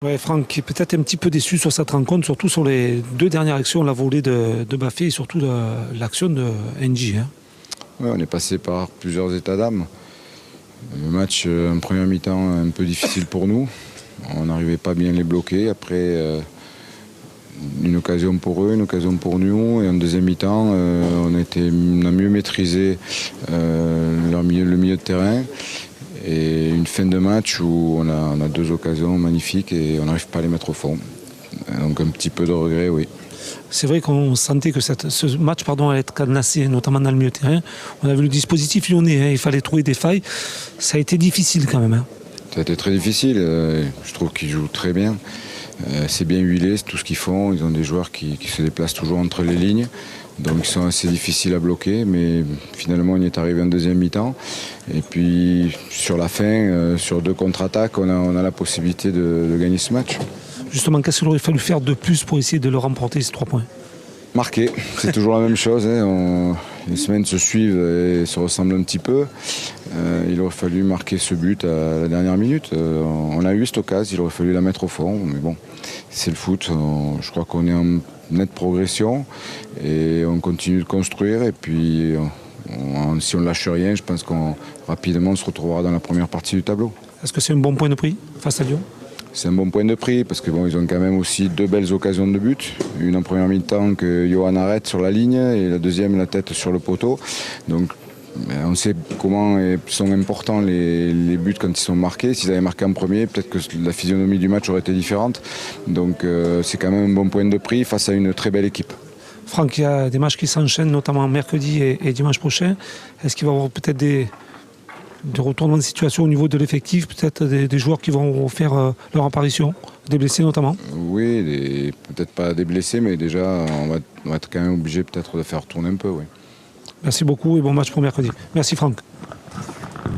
Ouais, Franck qui est peut-être un petit peu déçu sur cette rencontre, surtout sur les deux dernières actions, la volée de Bafé et surtout l'action de NJ. Hein. Ouais, on est passé par plusieurs états d'âme. Le match en première mi-temps un peu difficile pour nous. On n'arrivait pas bien à les bloquer. Après, une occasion pour eux, une occasion pour nous. Et en deuxième mi-temps, on a mieux maîtrisé le milieu de terrain. Et une fin de match où on a deux occasions magnifiques et on n'arrive pas à les mettre au fond. Donc un petit peu de regret, oui. C'est vrai qu'on sentait que ce match allait être cadenassé, notamment dans le milieu de terrain. On avait le dispositif lyonnais, hein, il fallait trouver des failles. Ça a été difficile quand même. Hein. Ça a été très difficile. Je trouve qu'ils jouent très bien. C'est bien huilé, c'est tout ce qu'ils font. Ils ont des joueurs qui se déplacent toujours entre les lignes. Donc ils sont assez difficiles à bloquer. Mais finalement, on y est arrivé en deuxième mi-temps. Et puis sur la fin, sur deux contre-attaques, on a la possibilité de gagner ce match. Justement, qu'est-ce qu'il aurait fallu faire de plus pour essayer de le remporter, ces 3 points? Marquer, c'est toujours la même chose. Hein. Les semaines se suivent et se ressemblent un petit peu. Il aurait fallu marquer ce but à la dernière minute. On a eu cette occasion, il aurait fallu la mettre au fond. Mais bon, c'est le foot. Je crois qu'on est en nette progression et on continue de construire. Et puis, si on ne lâche rien, je pense qu'on rapidement se retrouvera dans la première partie du tableau. Est-ce que c'est un bon point de prix face à Lyon? C'est un bon point de prix parce que ils ont quand même aussi deux belles occasions de but. Une en première mi-temps que Johan arrête sur la ligne et la deuxième la tête sur le poteau. Donc on sait comment sont importants les buts quand ils sont marqués. S'ils avaient marqué en premier, peut-être que la physionomie du match aurait été différente. Donc c'est quand même un bon point de prix face à une très belle équipe. Franck, il y a des matchs qui s'enchaînent, notamment mercredi et dimanche prochain. Est-ce qu'il va y avoir peut-être des retournements de situation au niveau de l'effectif, peut-être des joueurs qui vont faire leur apparition, des blessés notamment? Oui, peut-être pas des blessés, mais déjà on va être quand même obligé peut-être de faire tourner un peu. Oui. Merci beaucoup et bon match pour mercredi. Merci Franck.